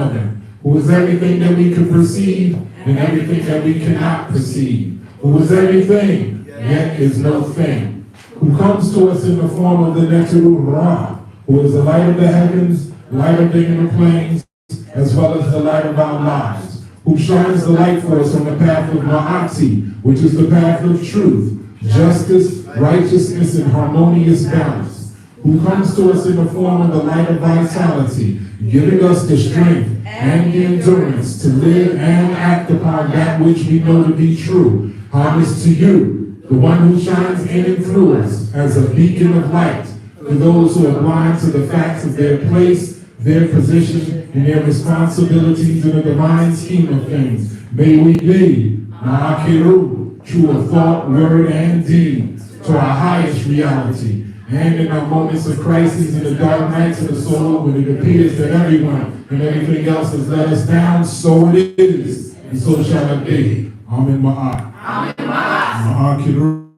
who is everything that we can perceive and everything that we cannot perceive, who is everything, yet is no thing, who comes to us in the form of the Neteru Ra, who is the light of the heavens, light of the inner planes, as well as the light of our lives, who shines the light for us on the path of Ma'ati, which is the path of truth, justice, righteousness, and harmonious balance, who comes to us in the form of the light of vitality, giving us the strength and the endurance to live and act upon that which we know to be true. Homage to you, the one who shines in and through us as a beacon of light for those who are blind to the facts of their place, their position, and their responsibilities in the divine scheme of things. May we be Ma'akiru, true of thought, word, and deed, to our highest reality. And in our moments of crisis, in the dark nights of the soul, when it appears that everyone and everything else has let us down, so it is, and so shall it be. Amen. Ma'at. Amen. Ma'at. Ma'akiru.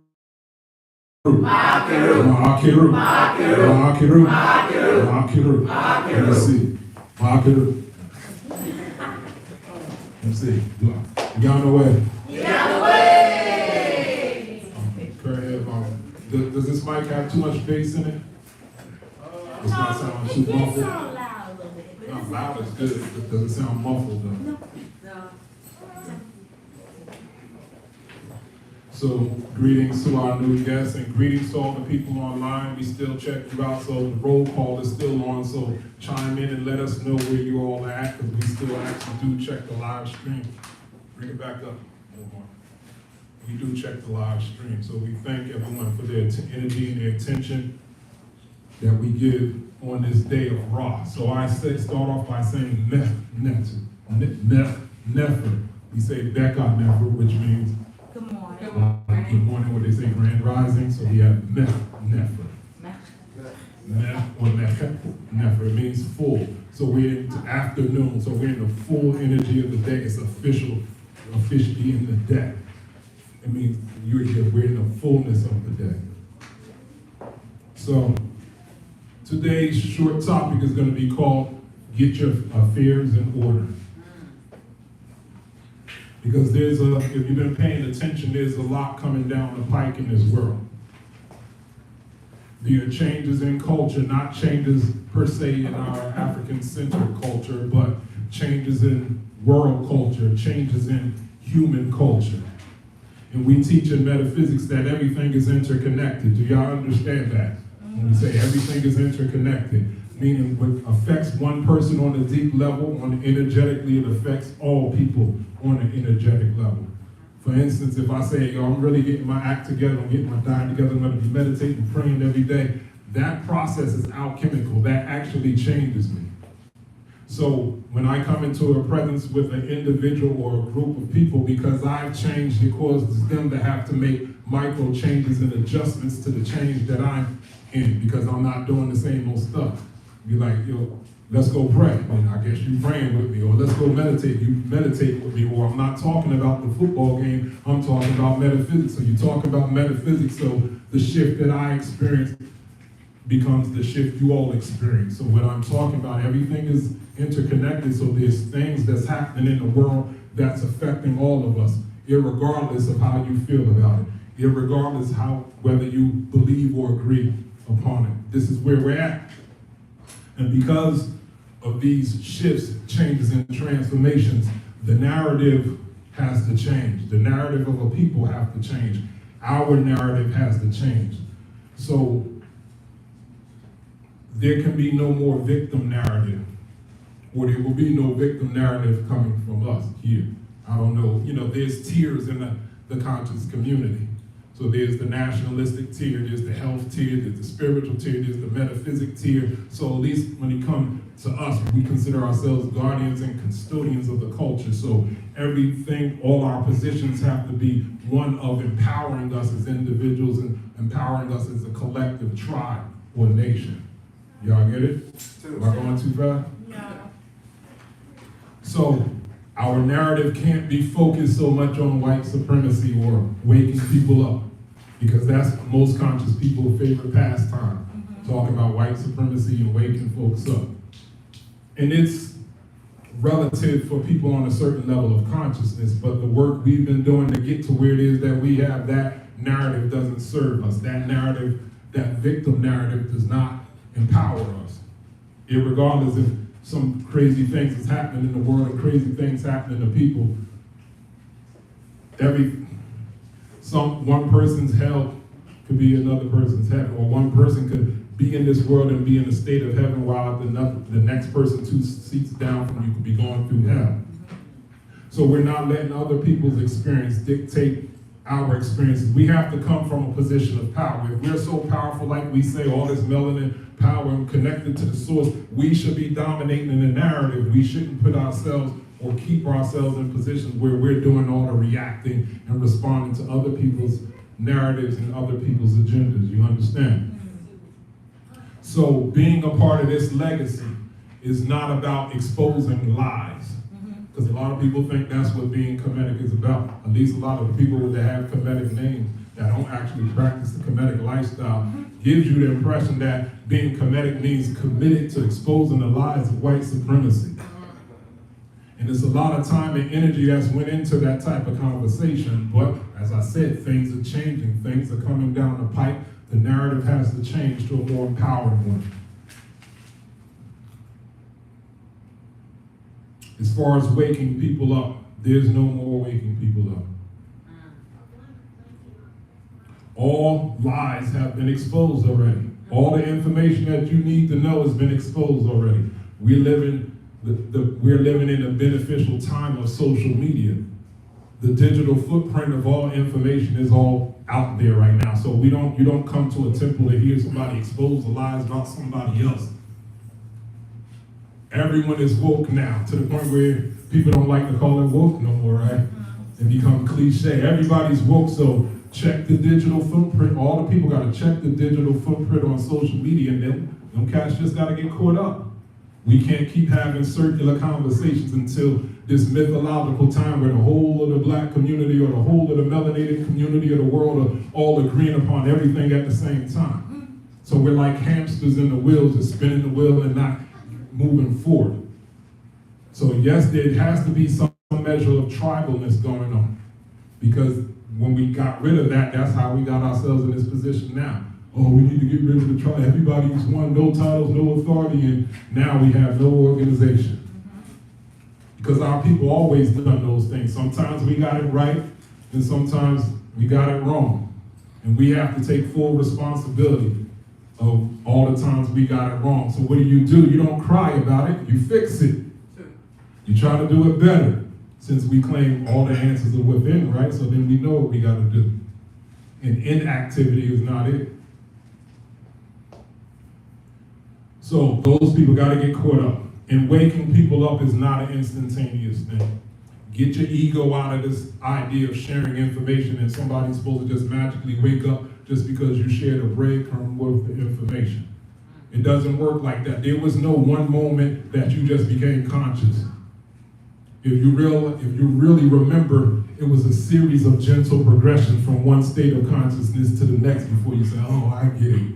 Ma'akiru. Ma'akiru. Ma'akiru. Ma'akiru. Ma'akiru. Ma'akiru. Let's see. Ma'akiru. Let's see. You on the way. Does this mic have too much bass in it? It's not sound too muffled? It sound loud a little bit. Not loud is good. It doesn't sound muffled though. No. So greetings to our new guests and greetings to all the people online. We still check you out, so the roll call is still on. So chime in and let us know where you all at, because we still actually do check the live stream. Bring it back up. We do check the live stream, so we thank everyone for their energy and their attention that we give on this day of Ra. So I start off by saying Nefer. We say Beka Nefer, which means Good morning. good morning, what they say, grand rising. So we have Nefer. Nefer, it means full. So we're in the afternoon, so we're in the full energy of the day. It's officially in the day. It means we're in the fullness of the day. So today's short topic is going to be called Get Your Affairs in Order. Because if you've been paying attention, there's a lot coming down the pike in this world. There are changes in culture, not changes per se in our African-centered culture, but changes in world culture, changes in human culture. And we teach in metaphysics that everything is interconnected. Do y'all understand that? When we say everything is interconnected, meaning what affects one person on a deep level, energetically, it affects all people on an energetic level. For instance, if I say, yo, I'm really getting my act together, I'm getting my diet together, I'm going to be meditating, praying every day, that process is alchemical. That actually changes me. So when I come into a presence with an individual or a group of people, because I've changed, it causes them to have to make micro changes and adjustments to the change that I'm in, because I'm not doing the same old stuff. Be like, yo, let's go pray. And I guess you praying with me, or let's go meditate. You meditate with me, or I'm not talking about the football game, I'm talking about metaphysics. So you talk about metaphysics, so the shift that I experienced becomes the shift you all experience. So what I'm talking about, everything is interconnected, so there's things that's happening in the world that's affecting all of us, irregardless of how you feel about it, irregardless whether you believe or agree upon it. This is where we're at. And because of these shifts, changes, and transformations, the narrative has to change. The narrative of a people have to change. Our narrative has to change. So there can be no more victim narrative, or there will be no victim narrative coming from us here. I don't know, there's tiers in the conscious community. So there's the nationalistic tier, there's the health tier, there's the spiritual tier, there's the metaphysic tier. So at least when it comes to us, we consider ourselves guardians and custodians of the culture. So everything, all our positions have to be one of empowering us as individuals and empowering us as a collective tribe or nation. Y'all get it? Am I going too fast? No. So our narrative can't be focused so much on white supremacy or waking people up, because that's most conscious people's favorite pastime, talking about white supremacy and waking folks up. And it's relative for people on a certain level of consciousness, but the work we've been doing to get to where it is that we have, that narrative doesn't serve us. That narrative, that victim narrative, does not empower us. Irregardless if some crazy things is happening in the world and crazy things happening to people, one person's hell could be another person's heaven, or one person could be in this world and be in a state of heaven while the next person 2 seats down from you could be going through hell. So we're not letting other people's experience dictate our experiences. We have to come from a position of power. If we're so powerful, like we say, all this melanin power and connected to the source, we should be dominating in the narrative. We shouldn't put ourselves or keep ourselves in positions where we're doing all the reacting and responding to other people's narratives and other people's agendas. You understand? So being a part of this legacy is not about exposing lies. Because a lot of people think that's what being Kemetic is about. At least a lot of the people that have Kemetic names that don't actually practice the Kemetic lifestyle gives you the impression that being Kemetic means committed to exposing the lies of white supremacy. And there's a lot of time and energy that's went into that type of conversation. But as I said, things are changing. Things are coming down the pipe. The narrative has to change to a more empowering one. As far as waking people up, there's no more waking people up. All lies have been exposed already. All the information that you need to know has been exposed already. We're living in a beneficial time of social media. The digital footprint of all information is all out there right now. So you don't come to a temple to hear somebody expose the lies about somebody else. Everyone is woke now, to the point where people don't like to call it woke no more, right? It become cliche. Everybody's woke, so check the digital footprint. All the people got to check the digital footprint on social media, and them cats just got to get caught up. We can't keep having circular conversations until this mythological time where the whole of the black community or the whole of the melanated community of the world are all agreeing upon everything at the same time. So we're like hamsters in the wheels, just spinning the wheel and not moving forward. So yes, there has to be some measure of tribalness going on, because when we got rid of that, that's how we got ourselves in this position now. Oh, we need to get rid of the tribe. Everybody's one, no titles, no authority, and now we have no organization. Because our people always done those things. Sometimes we got it right, and sometimes we got it wrong. And we have to take full responsibility of all the times we got it wrong. So what do? You don't cry about it, you fix it. You try to do it better, since we claim all the answers are within, right? So then we know what we got to do. And inactivity is not it. So those people got to get caught up. And waking people up is not an instantaneous thing. Get your ego out of this idea of sharing information and somebody's supposed to just magically wake up just because you shared a breadcrumb worth of information. It doesn't work like that. There was no one moment that you just became conscious. If you really remember, it was a series of gentle progression from one state of consciousness to the next before you say, oh, I get it.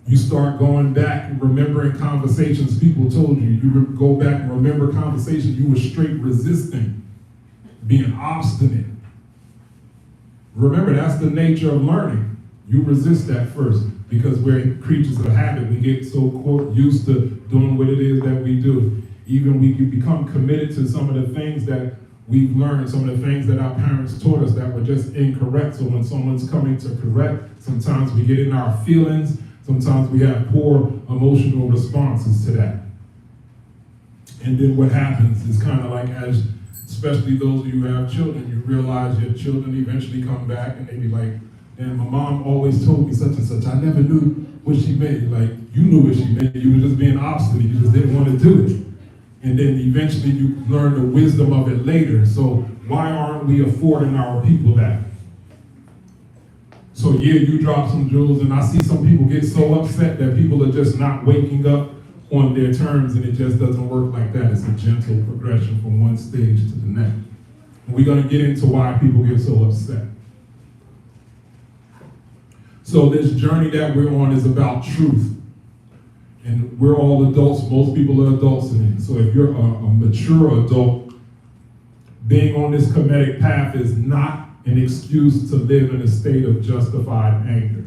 You start going back and remembering conversations people told you. You go back and remember conversations you were straight resisting, being obstinate. Remember, that's the nature of learning. You resist that first, because we're creatures of habit. We get so used to doing what it is that we do. Even we can become committed to some of the things that we've learned, some of the things that our parents taught us that were just incorrect. So when someone's coming to correct, sometimes we get in our feelings. Sometimes we have poor emotional responses to that. And then what happens is kind of like, especially those of you who have children, you realize your children eventually come back and they be like, and my mom always told me such and such. I never knew what she meant. Like, you knew what she meant. You were just being obstinate. You just didn't want to do it. And then eventually you learn the wisdom of it later. So why aren't we affording our people that? So yeah, you drop some jewels, and I see some people get so upset that people are just not waking up on their terms, and it just doesn't work like that. It's a gentle progression from one stage to the next. And we're going to get into why people get so upset. So this journey that we're on is about truth. And we're all adults. Most people are adults in it. So if you're a mature adult, being on this Kemetic path is not an excuse to live in a state of justified anger.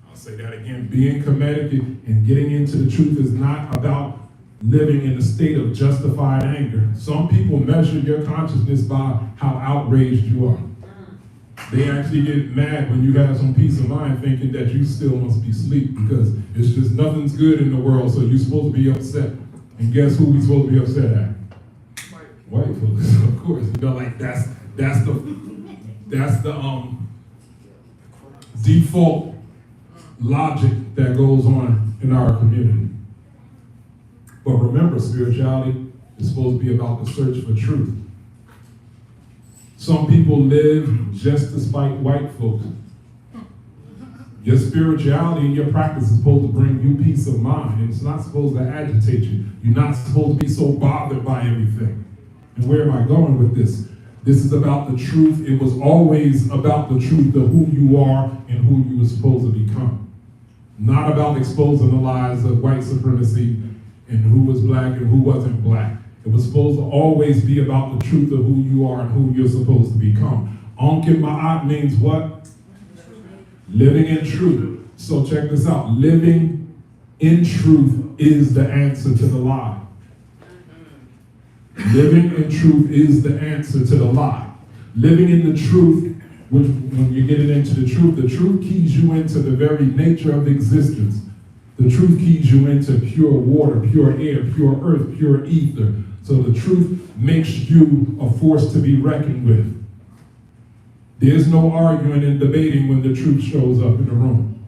I'll say that again. Being Kemetic and getting into the truth is not about living in a state of justified anger. Some people measure your consciousness by how outraged you are. They actually get mad when you have some peace of mind thinking that you still must be asleep because it's just nothing's good in the world, so you're supposed to be upset. And guess who we supposed to be upset at? White folks, of course. You know, like that's the default logic that goes on in our community. But remember, spirituality is supposed to be about the search for truth. Some people live just to spite white folks. Your spirituality and your practice is supposed to bring you peace of mind, and it's not supposed to agitate you. You're not supposed to be so bothered by everything. And where am I going with this? This is about the truth. It was always about the truth of who you are and who you were supposed to become. Not about exposing the lies of white supremacy and who was black and who wasn't black. It was supposed to always be about the truth of who you are and who you're supposed to become. Ankim Ma'at means what? Living in truth. So check this out. Living in truth is the answer to the lie. Living in truth is the answer to the lie. Living in the truth, when you're getting into the truth keys you into the very nature of existence. The truth keys you into pure water, pure air, pure earth, pure ether. So the truth makes you a force to be reckoned with. There's no arguing and debating when the truth shows up in the room.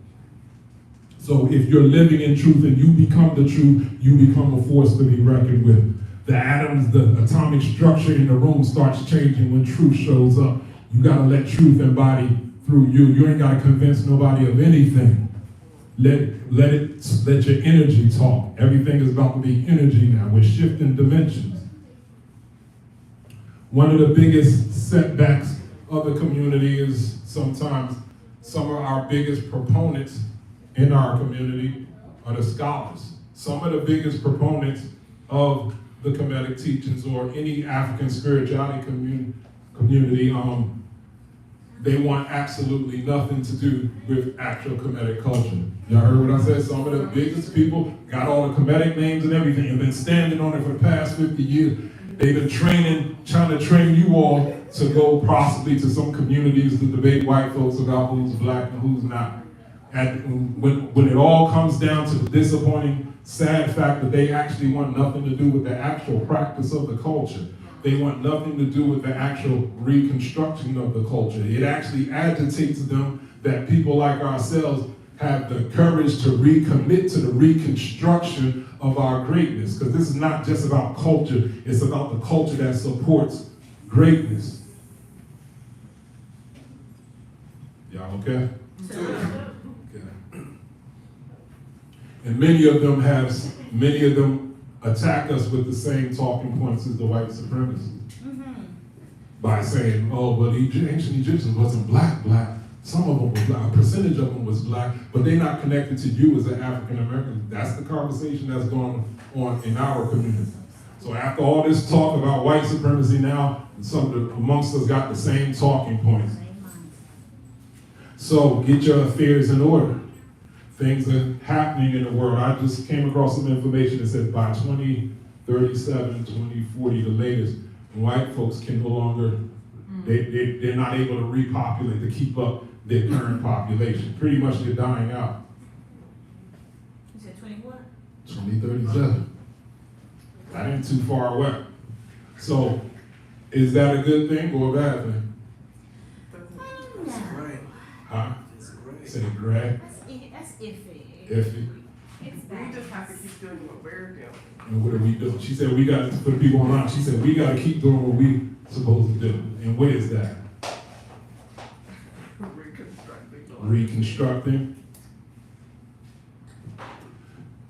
So if you're living in truth and you become the truth, you become a force to be reckoned with. The atoms, the atomic structure in the room starts changing when truth shows up. You gotta let truth embody through you. You ain't gotta convince nobody of anything. Let your energy talk. Everything is about to be energy now. We're shifting dimensions. One of the biggest setbacks of the community is sometimes some of our biggest proponents in our community are the scholars. Some of the biggest proponents of the Kemetic teachings or any African spirituality community, they want absolutely nothing to do with actual Kemetic culture. Y'all heard what I said? Some of the biggest people got all the Kemetic names and everything and been standing on it for the past 50 years. They've been trying to train you all to go possibly to some communities to debate white folks about who's black and who's not. And when it all comes down to the disappointing, sad fact that they actually want nothing to do with the actual practice of the culture. They want nothing to do with the actual reconstruction of the culture. It actually agitates them that people like ourselves have the courage to recommit to the reconstruction of our greatness. Because this is not just about culture, it's about the culture that supports greatness. Y'all okay? Okay. And many of them attack us with the same talking points as the white supremacists. By saying, oh, well, the ancient Egyptians wasn't black. Some of them were black, a percentage of them was black, but they're not connected to you as an African American. That's the conversation that's going on in our community. So after all this talk about white supremacy now, some amongst us got the same talking points. So get your affairs in order. Things are happening in the world. I just came across some information that said by 2037, 2040, the latest, white folks can no longer, they're not able to repopulate, to keep up their current population. Pretty much they're dying out. You said 20 what? 2037. That ain't too far away. So, is that a good thing or a bad thing? That's right. Huh? It's great. Say gray? That's iffy. Iffy. It's We bad. just have to keep doing what we're doing. And what are we doing? She said we got to, for the people online, she said we got to keep doing what we supposed to do. And what is that? Reconstructing. Reconstructing.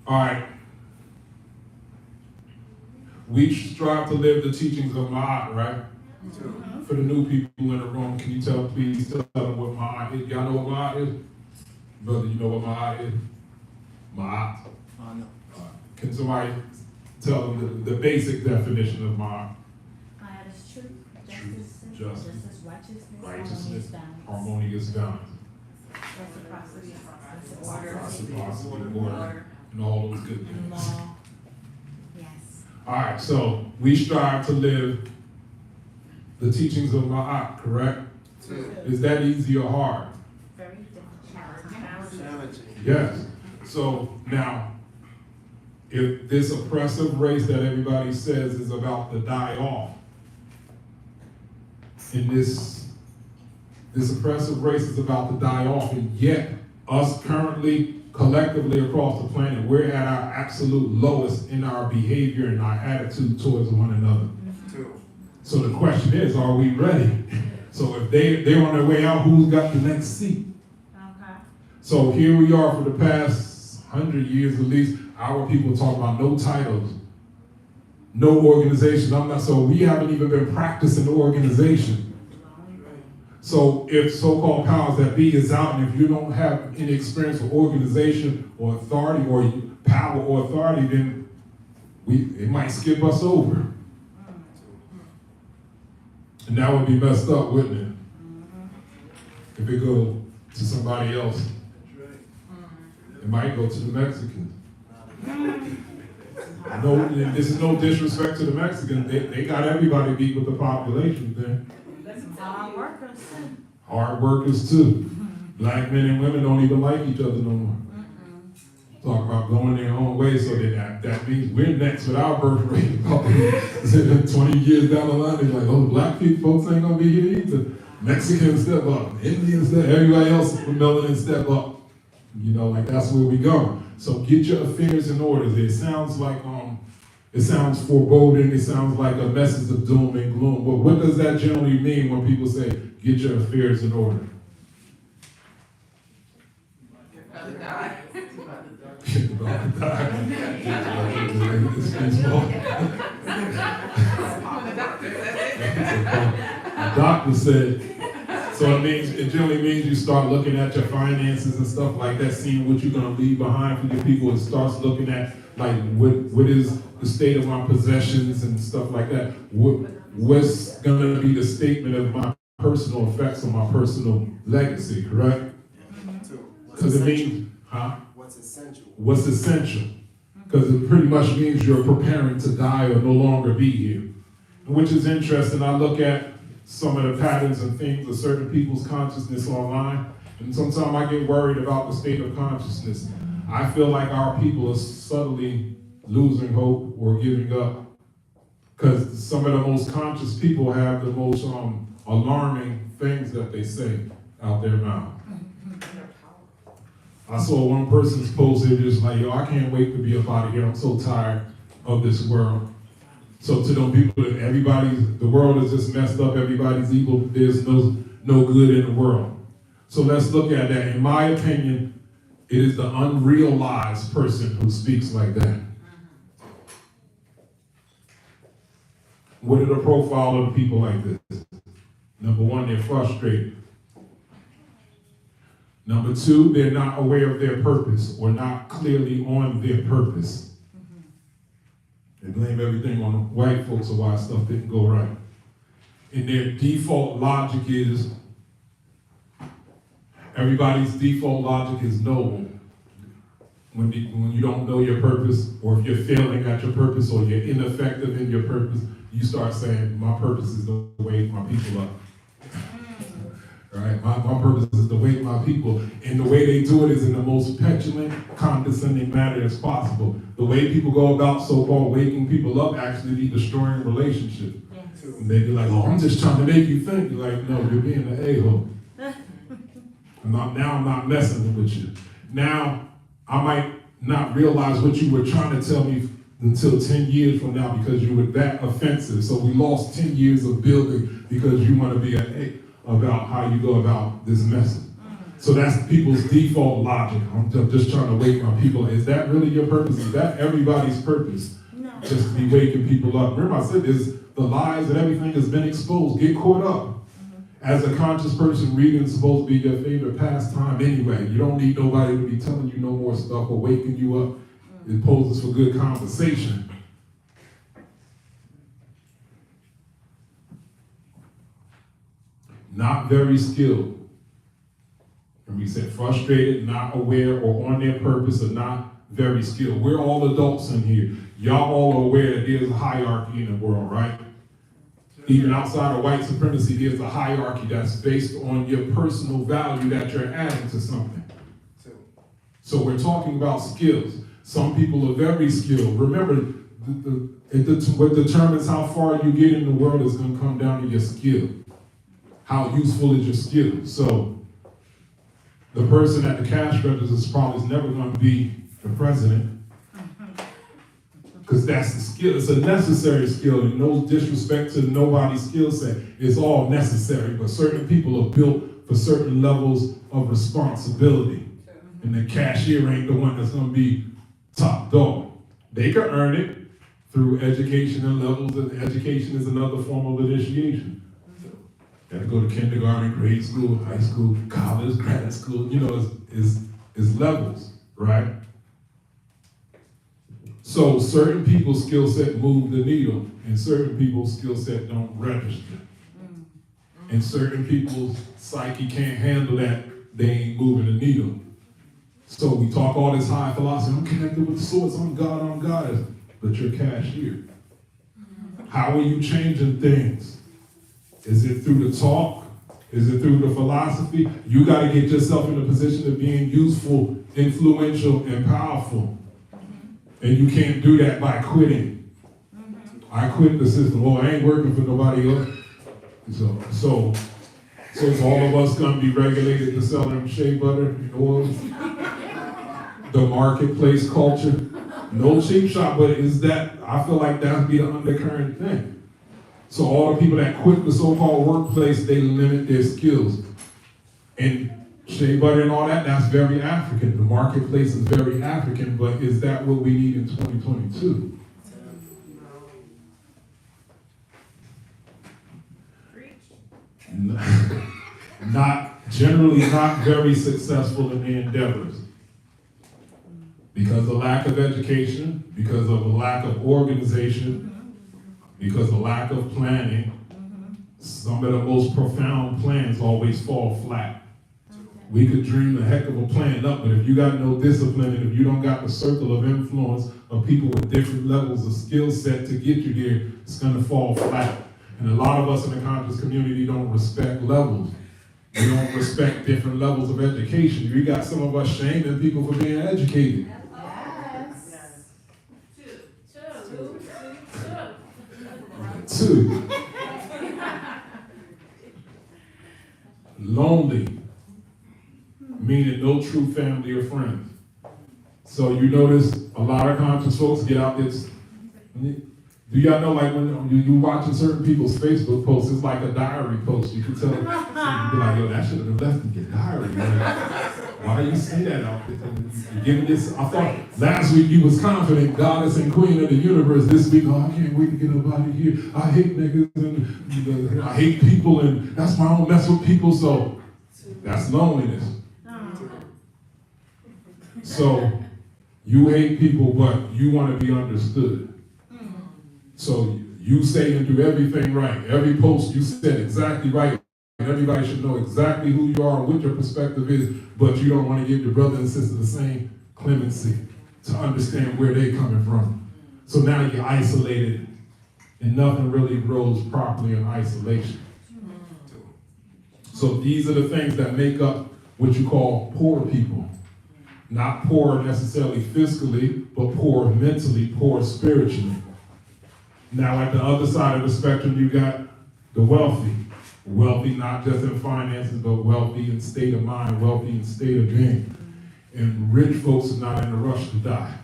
All right. We strive to live the teachings of Ma'at, right? For the new people in the room, can you please tell them what Ma'at is? Y'all know what Ma'at is? Brother, you know what Ma'at is? Ma'at. No. Can somebody tell them the basic definition of ma'at? Ma'at is truth, Justice. justice, righteousness, Righteousness, harmonious harmonious balance. balance, Reciprocity, reciprocity, order, and all those good and things. law. Yes. All right, so we strive to live the teachings of ma'at, correct? Is that easy or hard? Very different. Challenging. Yes. So now, if this oppressive race that everybody says is about to die off, and this oppressive race is about to die off, and yet us currently, collectively across the planet, we're at our absolute lowest in our behavior and our attitude towards one another. So the question is, are we ready? So if they're on their way out, who's got the next seat? Okay. So here we are for the past 100 years at least, our people talk about no titles, no organization. So we haven't even been practicing the organization. So if so-called powers that be is out, and if you don't have any experience with organization or authority or power or authority, then it might skip us over. And that would be messed up, wouldn't it? If it go to somebody else. It might go to the Mexicans. No, this is no disrespect to the Mexicans. They got everybody beat with the population there. Hard workers. Hard workers too. Black men and women don't even like each other no more. Talk about going their own way, so that means we're next with our birth rate. 20 years down the line, they're like, oh, black people, folks ain't gonna be here either. Mexicans step up, Indians step, everybody else from melanin step up. You know, like that's where we go. So get your affairs in order. It sounds like it sounds foreboding. It sounds like a message of doom and gloom. But what does that generally mean when people say get your affairs in order? The doctor said. So it generally means you start looking at your finances and stuff like that, seeing what you're gonna leave behind for your people. It starts looking at like what is the state of my possessions and stuff like that. What's gonna be the statement of my personal effects on my personal legacy, correct? Because it means, What's essential? What's essential? Because it pretty much means you're preparing to die or no longer be here. Which is interesting. I look at some of the patterns and things of certain people's consciousness online, and sometimes I get worried about the state of consciousness. I feel like our people are subtly losing hope or giving up, because some of the most conscious people have the most alarming things that they say out their mouth. I saw one person's post, it was just like, yo, I can't wait to be up out of here. I'm so tired of this world. So to them people, the world is just messed up, everybody's evil, there's no good in the world. So let's look at that. In my opinion, it is the unrealized person who speaks like that. What are the profile of people like this? Number one, they're frustrated. Number two, they're not aware of their purpose or not clearly on their purpose. They blame everything on the white folks of why stuff didn't go right. And their default logic is, everybody's default logic is no. When you don't know your purpose, or if you're failing at your purpose, or you're ineffective in your purpose, you start saying, my purpose is to wake my people up. Right? My purpose is to wake my people. And the way they do it is in the most petulant, condescending manner as possible. The way people go about so-called waking people up actually be destroying relationships. Yes. And they be like, oh, I'm just trying to make you think. You're like, no, you're being an a-hole. Now I'm not messing with you. Now I might not realize what you were trying to tell me until 10 years from now because you were that offensive. So we lost 10 years of building because you want to be about how you go about this message. So that's people's default logic. I'm just trying to wake my people. Is that really your purpose? Is that everybody's purpose? No. Just to be waking people up. Remember I said this, the lies and everything has been exposed. Get caught up. As a conscious person, reading is supposed to be your favorite pastime anyway. You don't need nobody to be telling you no more stuff or waking you up. It poses for good conversation. Not very skilled. And we said frustrated, not aware, or on their purpose, or not very skilled. We're all adults in here. Y'all all are aware that there's a hierarchy in the world, right? Even outside of white supremacy, there's a hierarchy that's based on your personal value that you're adding to something. So we're talking about skills. Some people are very skilled. Remember, what determines how far you get in the world is going to come down to your skill. How useful is your skill? So the person at the cash register is probably never going to be the president, because that's the skill. It's a necessary skill, and no disrespect to nobody's skill set. It's all necessary, but certain people are built for certain levels of responsibility. And the cashier ain't the one that's gonna be top dog. They can earn it through education and levels, and education is another form of initiation. Gotta go to kindergarten, grade school, high school, college, grad school, it's levels, right? So certain people's skill set move the needle, and certain people's skill set don't register. And certain people's psyche can't handle that, they ain't moving the needle. So we talk all this high philosophy, I'm connected with the source, I'm God, but you're cashier. How are you changing things? Is it through the talk? Is it through the philosophy? You gotta get yourself in a position of being useful, influential, and powerful. And you can't do that by quitting. I quit the system. Well, I ain't working for nobody else. So is all of us gonna be regulated to sell them shea butter and oils? The marketplace culture? No cheap shop, but is that, I feel like that'd be the undercurrent thing. So all the people that quit the so-called workplace, they limit their skills. And shea butter and all that, that's very African. The marketplace is very African, but is that what we need in 2022? Generally not very successful in their endeavors. Because of lack of education, because of a lack of organization, because of lack of planning, some of the most profound plans always fall flat. We could dream a heck of a plan up, but if you got no discipline and if you don't got the circle of influence of people with different levels of skill set to get you there, it's gonna fall flat. And a lot of us in the conscious community don't respect levels. We don't respect different levels of education. You got some of us shaming people for being educated. Two. Lonely, meaning no true family or friends. So you notice a lot of conscious folks get out this. Do y'all know, like when you watching certain people's Facebook posts, it's like a diary post. You can tell, you be like, yo, that should have been left in your diary. Like, why do you say that out there? You're giving this. I thought last week you was confident, goddess and queen of the universe. This week, oh, I can't wait to get up out of here. I hate niggas and I hate people, and that's why I don't mess with people. So that's loneliness. So you hate people, but you want to be understood. So you say and do everything right. Every post you said exactly right. Everybody should know exactly who you are and what your perspective is, but you don't want to give your brother and sister the same clemency to understand where they're coming from. So now you're isolated, and nothing really grows properly in isolation. So these are the things that make up what you call poor people. Not poor necessarily fiscally, but poor mentally, poor spiritually. Now at the other side of the spectrum, you got the wealthy. Wealthy not just in finances, but wealthy in state of mind, wealthy in state of being. And rich folks are not in a rush to die.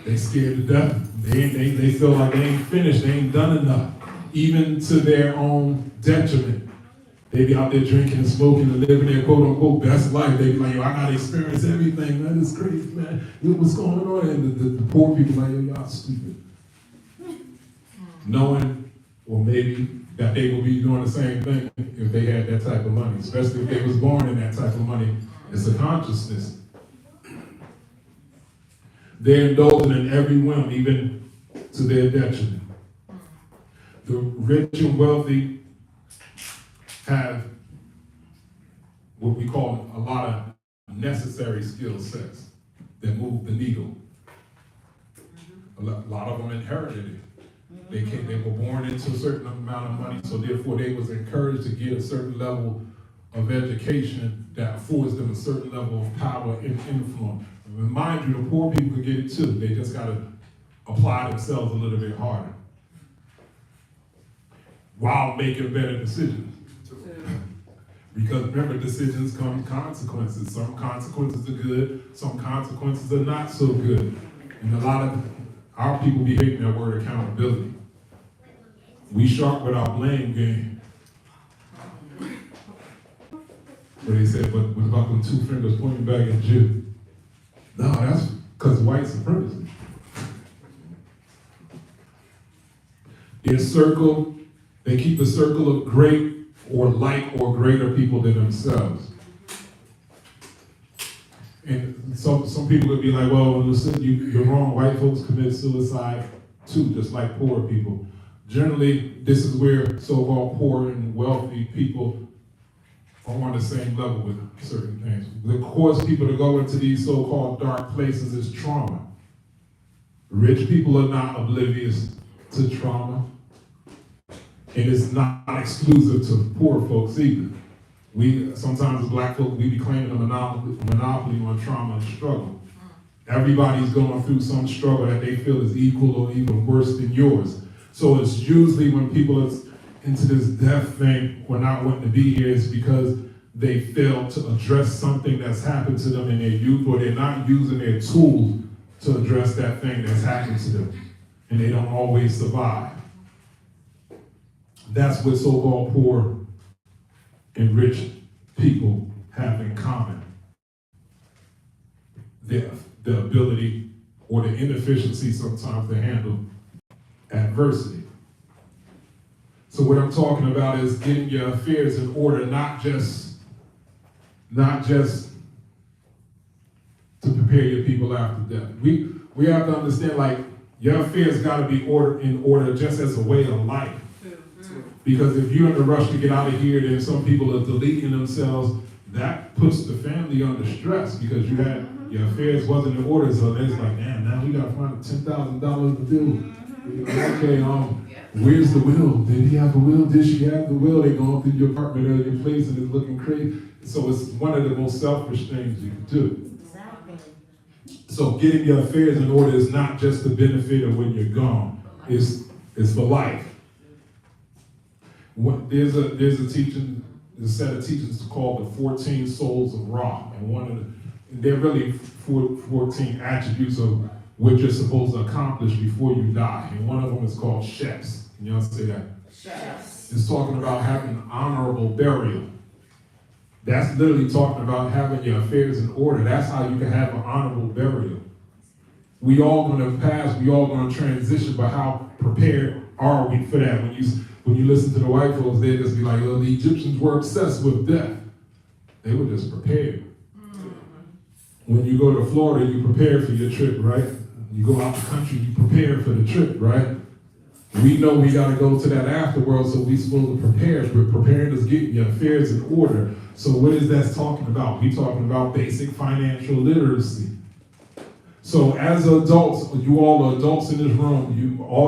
They scared to death. They feel like they ain't finished, they ain't done enough. Even to their own detriment. They be out there drinking and smoking and living their quote unquote best life. They be like, yo, I gotta experience everything, man. It's crazy, man. What's going on? And the poor people like, yo, y'all stupid. Knowing, or maybe that they will be doing the same thing if they had that type of money, especially if they was born in that type of money. It's a consciousness. They're indulging in every whim, even to their detriment. The rich and wealthy have what we call a lot of necessary skill sets that move the needle. A lot of them inherited it. They were born into a certain amount of money, so therefore they was encouraged to get a certain level of education that affords them a certain level of power and influence. And mind you, the poor people could get it too. They just got to apply themselves a little bit harder while making better decisions. Because remember, decisions come with consequences. Some consequences are good, some consequences are not so good. And a lot of our people be hating that word accountability. We sharp with our blame game. But they said, but what about them two fingers pointing back at you? No, that's because white supremacy. They keep a circle of great or like or greater people than themselves. And some people would be like, well, listen, you're wrong, white folks commit suicide too, just like poor people. Generally, this is where so-called poor and wealthy people are on the same level with certain things. The cause people to go into these so-called dark places is trauma. Rich people are not oblivious to trauma. And it's not exclusive to poor folks either. We, sometimes as black folk, we be claiming a monopoly on trauma and struggle. Everybody's going through some struggle that they feel is equal or even worse than yours. So it's usually when people are into this death thing or not wanting to be here, it's because they fail to address something that's happened to them in their youth, or they're not using their tools to address that thing that's happened to them. And they don't always survive. That's what so-called poor and rich people have in common. The ability or the inefficiency sometimes to handle adversity. So what I'm talking about is getting your affairs in order, not just to prepare your people after death. We have to understand, like, your affairs got to be in order just as a way of life. Because if you're in a rush to get out of here, then some people are deleting themselves. That puts the family under stress because you had your affairs wasn't in order. So it's like, damn, now we got to find $10,000 to do. Okay, where's the will? Did he have a will? Did she have the will? They going through your apartment or your place and it's looking crazy. So it's one of the most selfish things you can do. Exactly. So getting your affairs in order is not just the benefit of when you're gone. It's for life. There's a set of teachings called the 14 Souls of Ra, and they're really 14 attributes of what you're supposed to accomplish before you die, and one of them is called Sheps. Can y'all say that? Yes. It's talking about having honorable burial. That's literally talking about having your affairs in order. That's how you can have an honorable burial. We all going to pass, we all going to transition, but how prepared are we for that? When you listen to the white folks, they just be like, oh, the Egyptians were obsessed with death. They were just prepared. When you go to Florida, you prepare for your trip, right? You go out the country, you prepare for the trip, right? We know we got to go to that afterworld, so we're supposed to prepare. We're preparing to get your affairs in order. So what is that talking about? We're talking about basic financial literacy. So as adults, you all are adults in this room,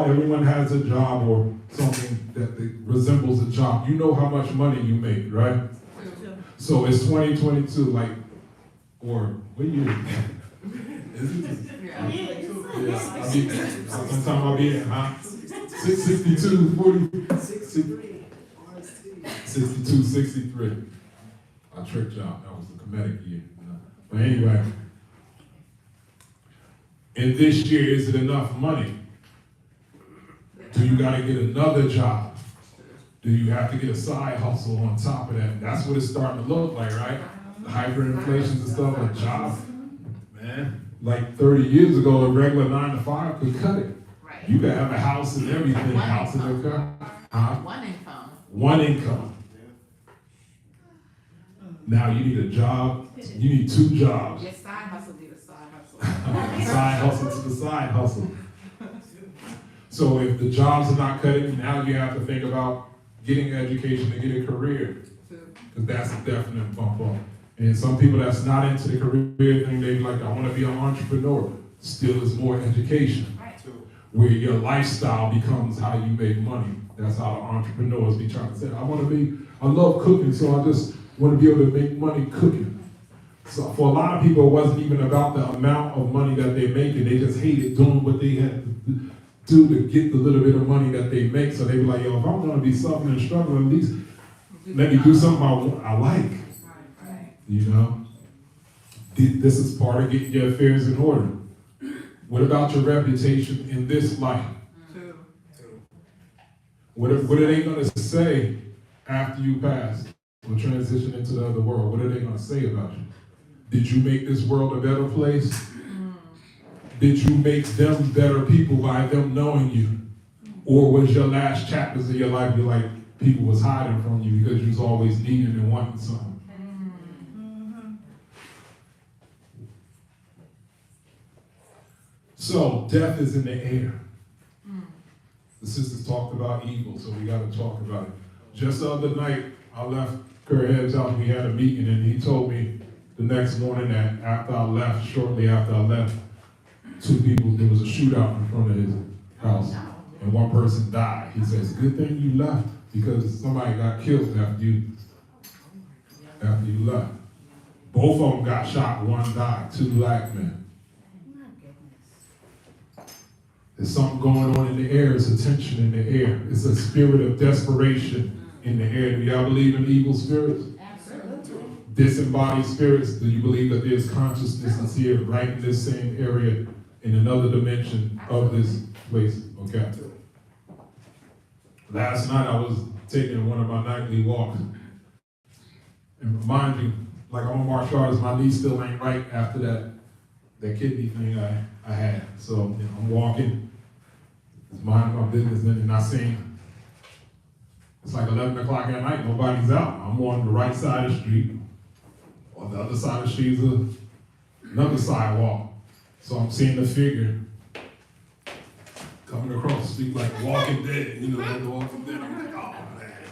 everyone has a job or something that resembles a job. You know how much money you make, right? So it's 2022, or what year? Is it? Yeah. Sometimes I'll be at 62, 40, 62, 63. I tricked y'all. That was the comedic year. But anyway. And this year, is it enough money? Do you got to get another job? Do you have to get a side hustle on top of that? That's what it's starting to look like, right? The hyperinflation and stuff, like jobs. Man, like 30 years ago, a regular 9 to 5 could cut it. Right. You could have a house and everything, house in the car. Huh? One income. One income. Now you need a job. You need two jobs. Your side hustle be the side hustle. Side hustle to the side hustle. So if the jobs are not cutting, now you have to think about getting an education to get a career. Because that's a definite bump up. And some people that's not into the career thing, they be like, I want to be an entrepreneur. Still is more education. Where your lifestyle becomes how you make money. That's how the entrepreneurs be trying to say, I love cooking, so I just want to be able to make money cooking. So for a lot of people, it wasn't even about the amount of money that they make, and they just hated doing what they had to do to get the little bit of money that they make. So they be like, yo, if I'm going to be suffering and struggling, at least let me do something I like. You know? This is part of getting your affairs in order. What about your reputation in this life? What are they going to say after you pass or transition into the other world? What are they going to say about you? Did you make this world a better place? Did you make them better people by them knowing you? Or was your last chapters of your life, you're like, people was hiding from you because you was always needing and wanting something? So, death is in the air. The sisters talked about evil, so we got to talk about it. Just the other night, I left Kurt Head's house, we had a meeting, and he told me the next morning that after I left, shortly after I left, there was a shootout in front of his house, and one person died. He says, good thing you left, because somebody got killed after you left. Both of them got shot, one died, 2 black men. There's something going on in the air. It's a tension in the air. It's a spirit of desperation in the air. Do y'all believe in evil spirits? Absolutely. Disembodied spirits? Do you believe that there's consciousness here, right in this same area, in another dimension of this place? Okay. Last night I was taking one of my nightly walks. And mind you, like I'm a martial artist, my knee still ain't right after that kidney thing I had. So I'm walking. It's minding my business, and I seen it's like 11 o'clock at night, nobody's out. I'm on the right side of the street. On the other side of the street is another sidewalk. So I'm seeing the figure coming across the street like Walking Dead, like The Walking Dead. I'm like, oh man.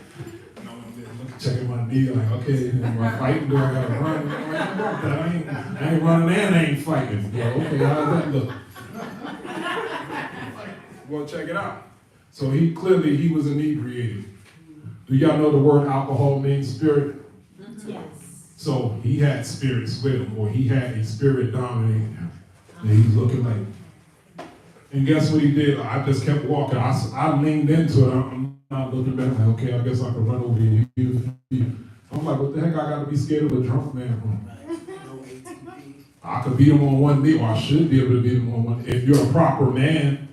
I'm there checking my knee, like, okay, am I fighting? Do I gotta run? I ain't running and I ain't fighting. Well, okay, how's that look? Well, check it out. So he was inebriated. Do y'all know the word alcohol means spirit? Yes. So he had spirits with him, or he had a spirit dominating him. And he's looking like, and guess what he did? I just kept walking. I leaned into it. I'm not looking back, like, okay, I guess I can run over here. I'm like, what the heck I gotta be scared of a drunk man for? I could beat him on one knee, or I should be able to beat him on one. If you're a proper man,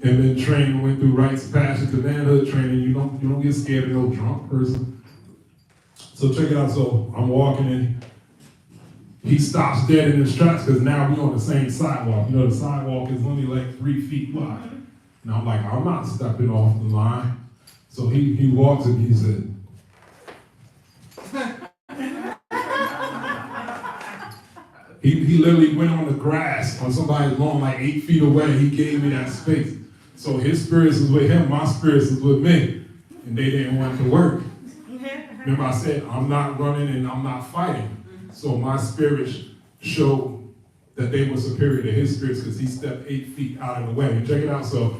and been trained, went through rites of passage to manhood training, you don't get scared of no drunk person. So check it out. So I'm walking and he stops dead in his tracks because now we're on the same sidewalk. The sidewalk is only like 3 feet wide. And I'm like, I'm not stepping off the line. So he walks and he said, he literally went on the grass on somebody's lawn like 8 feet away. He gave me that space. So his spirits is with him, my spirits is with me. And they didn't want to work. Remember I said, I'm not running and I'm not fighting. So my spirits showed that they were superior to his spirits because he stepped 8 feet out of the way. And check it out. So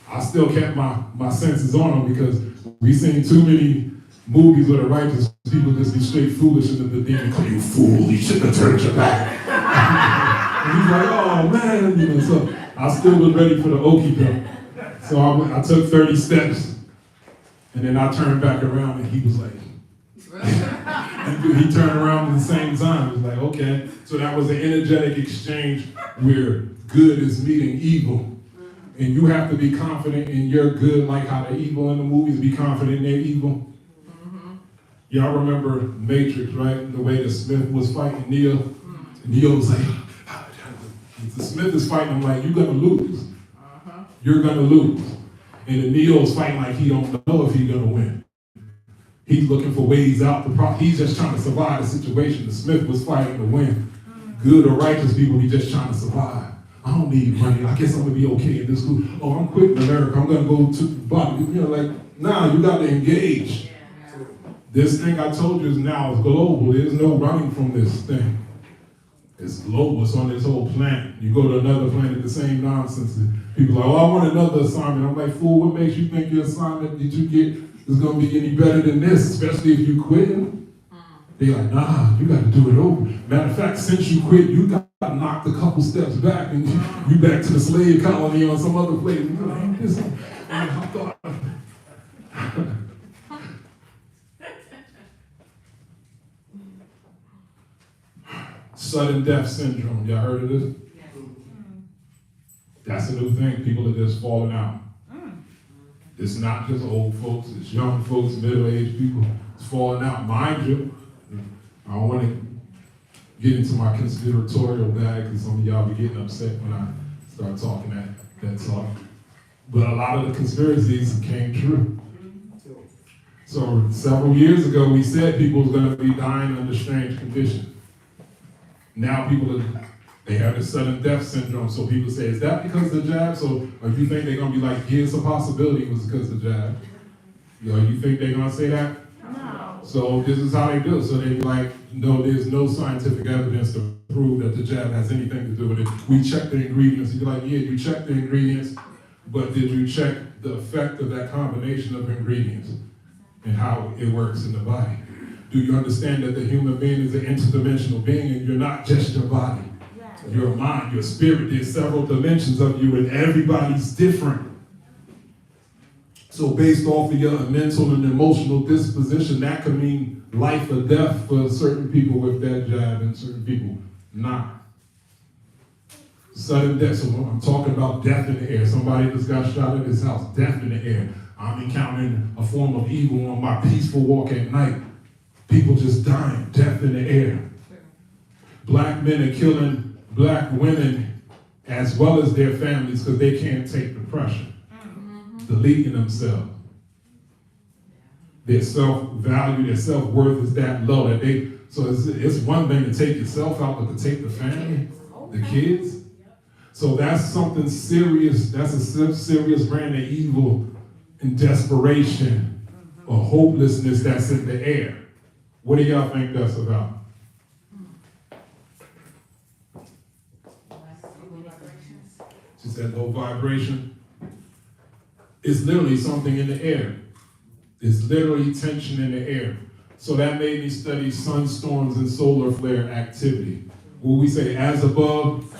I still kept my senses on him because we've seen too many movies where the righteous people just be straight foolish and the demon call you fool, you shouldn't have turned your back. And he's like, oh man, so I still was ready for the okie doke. So I took 30 steps, and then I turned back around, and he was like, he turned around at the same time. It was like, okay. So that was an energetic exchange where good is meeting evil. And you have to be confident in your good, like how the evil in the movies be confident in their evil. Y'all remember Matrix, right? The way that Smith was fighting Neo. Neo was like, the Smith is fighting him like, you're going to lose. You're going to lose. And the Neo's fighting like he don't know if he's gonna win. He's looking for ways out the problem. He's just trying to survive the situation. The Smith was fighting to win. Good or righteous people be just trying to survive. I don't need money. I guess I'm gonna be okay in this school. Oh, I'm quitting America. I'm gonna go to the bottom. You know, like, nah, you got to engage. This thing I told you is now is global. There's no running from this thing. It's global. It's on this whole planet. You go to another planet, the same nonsense. People are like, oh, I want another assignment. I'm like, fool, what makes you think your assignment that you get is going to be any better than this, especially if you quit? They're like, nah, you got to do it over. Matter of fact, since you quit, you got knocked a couple steps back and you back to the slave colony on some other place. You're like, this, I thought. Sudden death syndrome. Y'all heard of this? That's a new thing. People are just falling out. It's not just old folks, it's young folks, middle-aged people. It's falling out. Mind you, I don't want to get into my conspiratorial bag because some of y'all be getting upset when I start talking that talk. But a lot of the conspiracies came true. So several years ago, we said people was going to be dying under strange conditions. Now they have this sudden death syndrome. So people say, is that because of the jab? So if you think they're going to be like, here's a possibility it was because of the jab. You think they're going to say that? No. So this is how they do it. So they be like, no, there's no scientific evidence to prove that the jab has anything to do with it. We check the ingredients. You're like, yeah, you check the ingredients, but did you check the effect of that combination of ingredients and how it works in the body? Do you understand that the human being is an interdimensional being and you're not just your body? Your mind, your spirit, there's several dimensions of you and everybody's different. So based off of your mental and emotional disposition, that could mean life or death for certain people with that jab and certain people not. Sudden death, so I'm talking about death in the air. Somebody just got shot at his house, death in the air. I'm encountering a form of evil on my peaceful walk at night. People just dying, death in the air. Black men are killing black women as well as their families because they can't take the pressure. Deleting themselves. Their self-value, their self-worth is that low that so it's one thing to take yourself out, but to take the family, the kids. So that's something serious. That's a serious brand of evil and desperation or hopelessness that's in the air. What do y'all think that's about? Just that low vibration. It's literally something in the air. It's literally tension in the air. So that made me study sunstorms and solar flare activity. What we say, as above.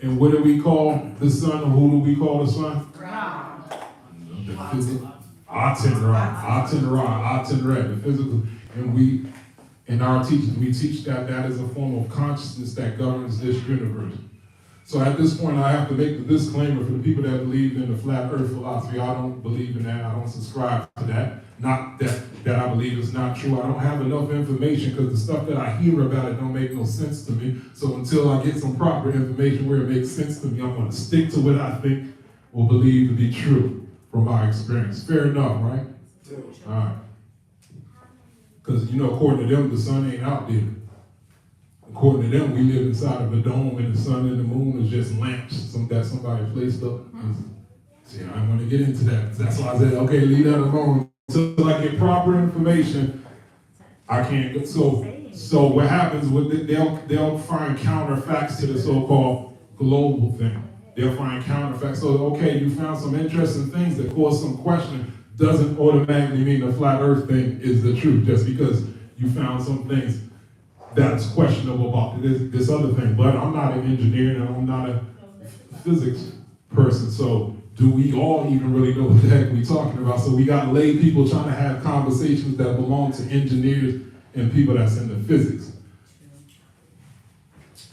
And what do we call the sun, or who do we call the sun? Aten-Ra, the physical. And we, in our teaching, we teach that that is a form of consciousness that governs this universe. So at this point, I have to make the disclaimer for the people that believe in the flat earth philosophy. I don't believe in that. I don't subscribe to that. Not that I believe is not true. I don't have enough information because the stuff that I hear about it don't make no sense to me. So until I get some proper information where it makes sense to me, I'm going to stick to what I think or believe to be true from my experience. Fair enough, right? All right. Because, according to them, the sun ain't out there. According to them, we live inside of a dome and the sun and the moon is just lamps that somebody placed up. See, I don't want to get into that. That's why I said, okay, leave that alone. Until I get proper information, I can't go. So what happens with it, they'll find counterfacts to the so-called global thing. They'll find counterfacts. So, okay, you found some interesting things that cause some question. Doesn't automatically mean the flat earth thing is the truth just because you found some things that's questionable about this other thing. But I'm not an engineer and I'm not a physics person, so do we all even really know what the heck we're talking about? So we got lay people trying to have conversations that belong to engineers and people that's in the physics.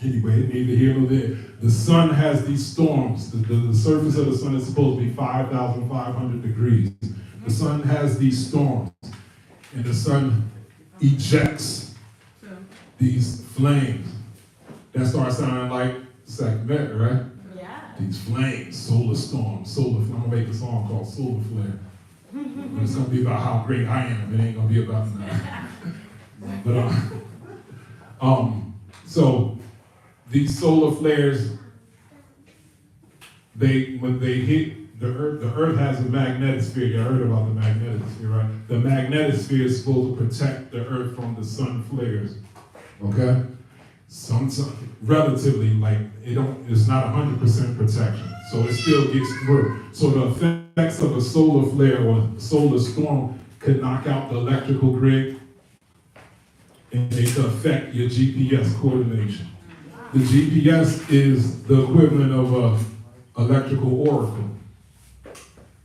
Anyway, neither here nor there. The sun has these storms. The surface of the sun is supposed to be 5,500 degrees. The sun has these storms, and the sun ejects these flames. That starts sounding like Sacramento, right? Yeah. These flames, solar storm, solar flare. I'm gonna make a song called Solar Flare. But it's gonna be about how great I am. It ain't gonna be about that. But so these solar flares, when they hit the Earth has a magnetosphere. You heard about the magnetosphere, right? The magnetosphere is supposed to protect the Earth from the sun flares. Okay? Relatively, like it's not 100% protection, so it still gets through. So the effects of a solar flare or a solar storm could knock out the electrical grid, and it could affect your GPS coordination. The GPS is the equivalent of a electrical oracle.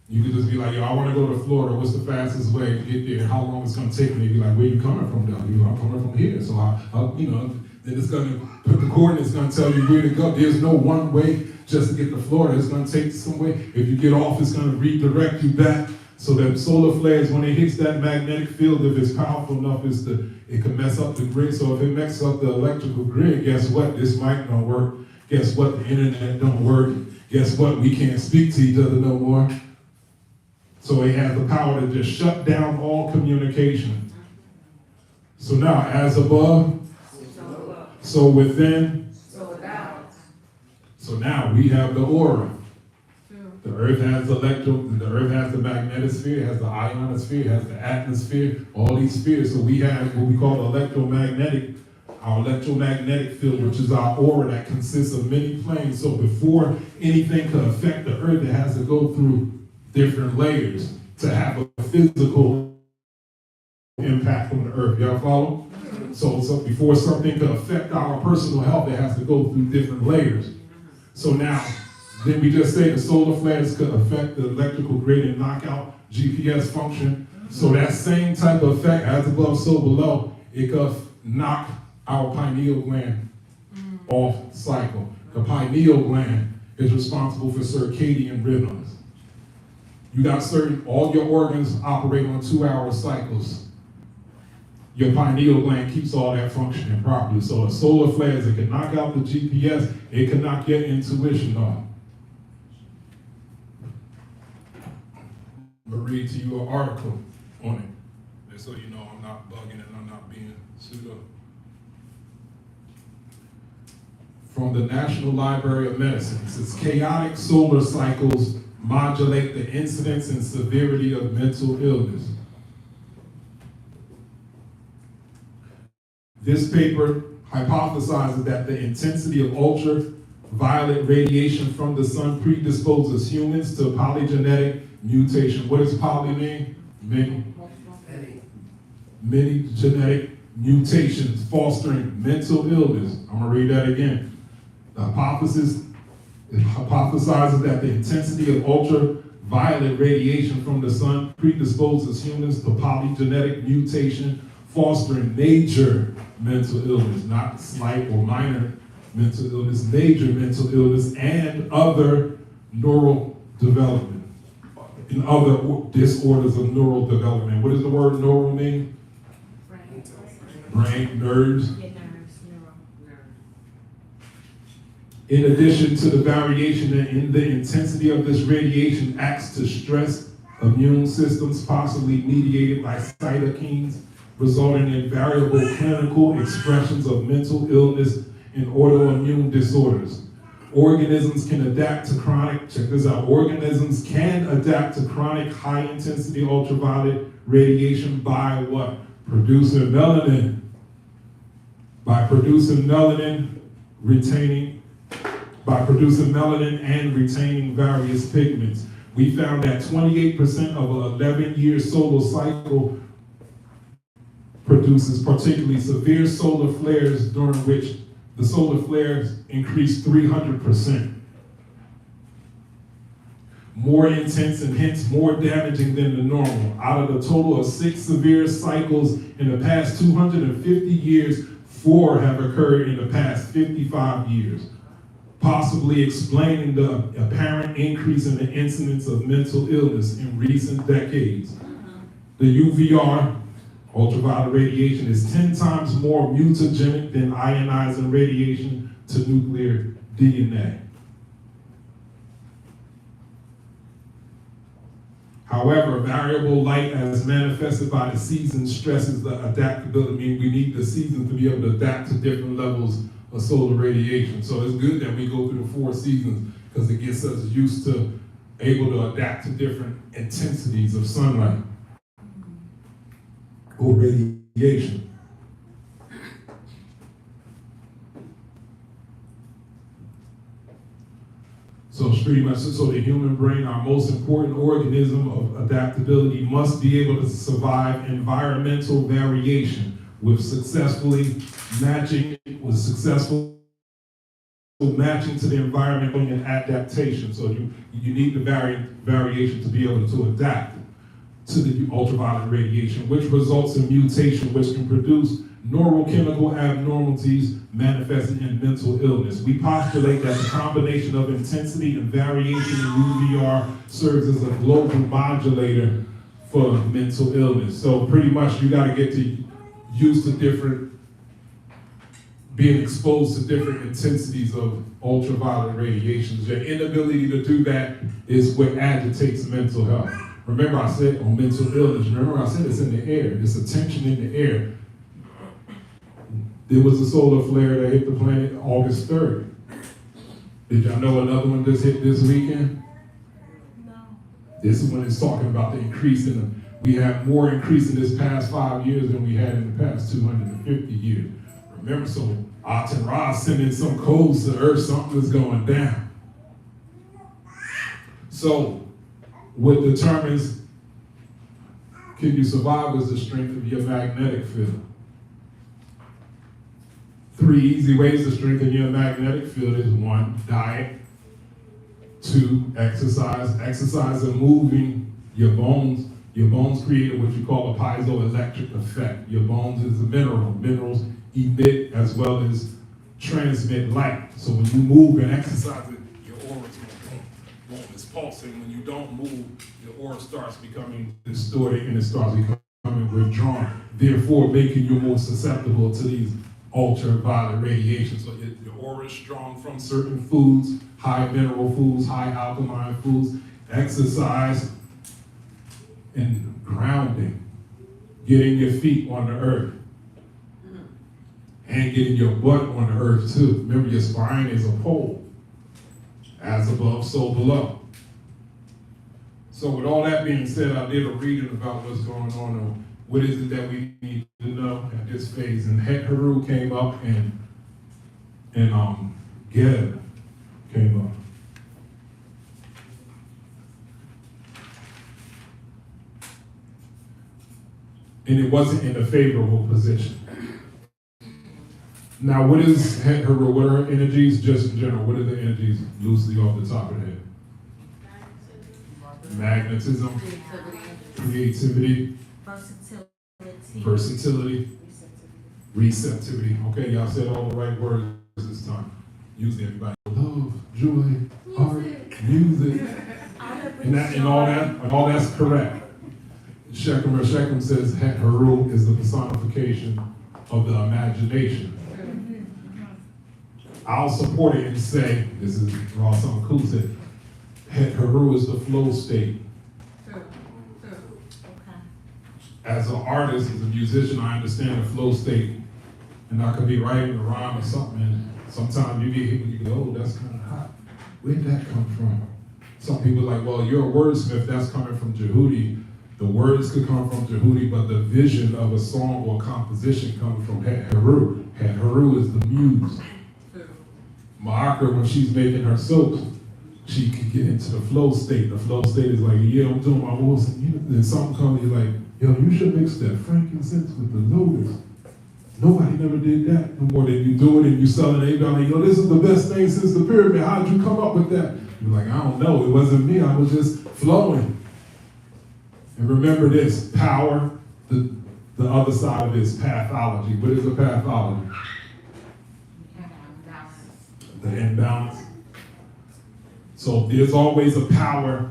You could just be like, yo, I want to go to Florida. What's the fastest way to get there? How long it's going to take me? They'd be like, where you coming from? I'm coming from here. So then it's going to put the coordinates, going to tell you where to go. There's no one way just to get to Florida. It's going to take some way. If you get off, it's going to redirect you back. So that solar flares, when it hits that magnetic field, if it's powerful enough, it can mess up the grid. So if it messes up the electrical grid, guess what? This mic don't work. Guess what? The internet don't work. Guess what? We can't speak to each other no more. So it has the power to just shut down all communication. So now, as above, so within, So without. so now we have the aura. The Earth has the magnetosphere, it has the ionosphere, it has the atmosphere, all these spheres. So we have what we call our electromagnetic field, which is our aura that consists of many planes. So before anything can affect the Earth, it has to go through different layers to have a physical impact on the Earth. Y'all follow? So before something can affect our personal health, it has to go through different layers. So now, then we just say the solar flares could affect the electrical grid and knock out GPS function. So that same type of effect, as above, so below, it could knock our pineal gland off cycle. The pineal gland is responsible for circadian rhythms. You got all your organs operate on 2-hour cycles. Your pineal gland keeps all that functioning properly. So a solar flares, it can knock out the GPS, it can knock your intuition off. I'm gonna read to you an article on it, just so you know I'm not bugging and I'm not being pseudo. From the National Library of Medicine, it says chaotic solar cycles modulate the incidence and severity of mental illness. This paper hypothesizes that the intensity of ultraviolet radiation from the sun predisposes humans to polygenetic mutation. What does poly mean? Many genetic mutations fostering mental illness. I'm going to read that again. The hypothesis hypothesizes that the intensity of ultraviolet radiation from the sun predisposes humans to polygenetic mutation fostering major mental illness, not slight or minor mental illness, major mental illness, and other neural development, and other disorders of neural development. What does the word neural mean? Brain, nerves. In addition to the variation in the intensity of this radiation acts to stress immune systems, possibly mediated by cytokines, resulting in variable clinical expressions of mental illness and autoimmune disorders. Organisms can adapt to chronic, check this out, organisms can adapt to chronic high-intensity ultraviolet radiation by what? Producing melanin. By producing melanin and retaining various pigments. We found that 28% of an 11-year solar cycle produces particularly severe solar flares, during which the solar flares increase 300%. More intense and hence more damaging than the normal. Out of the total of 6 severe cycles in the past 250 years, 4 have occurred in the past 55 years, possibly explaining the apparent increase in the incidence of mental illness in recent decades. The UVR, ultraviolet radiation, is 10 times more mutagenic than ionizing radiation to nuclear DNA. However, variable light as manifested by the seasons stresses the adaptability. I mean, we need the seasons to be able to adapt to different levels of solar radiation. So it's good that we go through the 4 seasons because it gets us used to able to adapt to different intensities of sunlight or radiation. So it's pretty much, so the human brain, our most important organism of adaptability, must be able to survive environmental variation with successful matching to the environment and adaptation. So you need the variation to be able to adapt to the ultraviolet radiation, which results in mutation, which can produce neurochemical abnormalities manifesting in mental illness. We postulate that the combination of intensity and variation in UVR serves as a global modulator for mental illness. So pretty much you got to get used to being exposed to different intensities of ultraviolet radiations. Your inability to do that is what agitates mental health. Remember I said on mental illness, remember I said it's in the air. It's a tension in the air. There was a solar flare that hit the planet August 3rd. Did y'all know another one just hit this weekend? No. This is when it's talking about the increase we have more increase in this past 5 years than we had in the past 250 years. Remember, so Aten Ra sending some codes to Earth, something is going down. So what determines can you survive is the strength of your magnetic field. 3 easy ways to strengthen your magnetic field is 1, diet, 2, exercise. Exercise and moving your bones. Your bones create what you call a piezoelectric effect. Your bones is a mineral. Minerals emit as well as transmit light. So when you move and exercise it, your aura is going boom, boom, it's pulsing. When you don't move, your aura starts becoming distorted and it starts becoming withdrawn, therefore making you more susceptible to these ultraviolet radiation. So your aura is strong from certain foods, high mineral foods, high alkaline foods, exercise, and grounding, getting your feet on the earth, and getting your butt on the earth too. Remember, your spine is a pole, as above, so below. So with all that being said, I did a reading about what's going on and what is it that we need to know at this phase. And Het Heru came up and Geb came up. And it wasn't in a favorable position. Now, what is Het Heru? What are her energies, just in general? What are the energies loosely off the top of the head? Magnetism, creativity, versatility, receptivity. Okay, y'all said all the right words this time. Usually everybody, love, joy, art, music, and all that's correct. Shechem says Het Heru is the personification of the imagination. I'll support it and say, this is Raw Son Cool said, Het Heru is the flow state. As an artist, as a musician, I understand the flow state. And I could be writing a rhyme or something, and sometimes you get hit when you go, oh, that's kind of hot. Where'd that come from? Some people are like, well, you're a wordsmith, that's coming from Jehudi. The words could come from Jehudi, but the vision of a song or composition comes from Het Heru. Het Heru is the muse. Ma'aka, when she's making her soaps, she can get into the flow state. The flow state is like, yeah, I'm doing my voice, and then something comes, you're like, yo, you should mix that frankincense with the lotus. Nobody never did that no more than you do it and you sell it. And you're like, yo, this is the best thing since the pyramid. How did you come up with that? You're like, I don't know. It wasn't me. I was just flowing. And remember this, power, the other side of this, pathology. What is a pathology? The imbalance. So there's always a power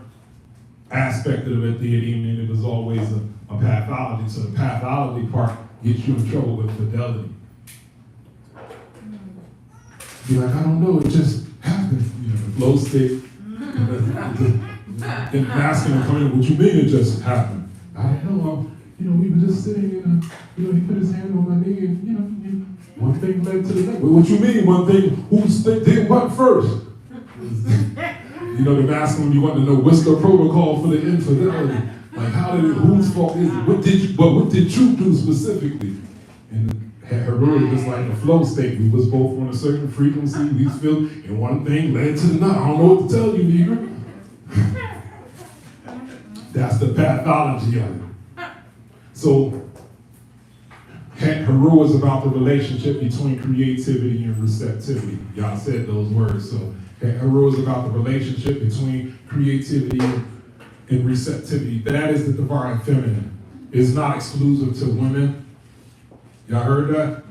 aspect of the deity, and it was always a pathology. So the pathology part gets you in trouble with fidelity. You're like, I don't know, it just happened. You know, the flow state. And masculine come in, what you mean it just happened? I don't know, we were just sitting and, he put his hand on my knee and, one thing led to the next. Well, what you mean one thing? Who's did what first? The masculine, you want to know what's the protocol for the infidelity? Like, how did it, whose fault is it? What did you do specifically? And Heroic is like a flow state. We was both on a certain frequency. We feel, and one thing led to the next. I don't know what to tell you, nigga. That's the pathology of it. So, Hero is about the relationship between creativity and receptivity. Y'all said those words. So, Hero is about the relationship between creativity and receptivity. That is the divine feminine. It's not exclusive to women. Y'all heard that?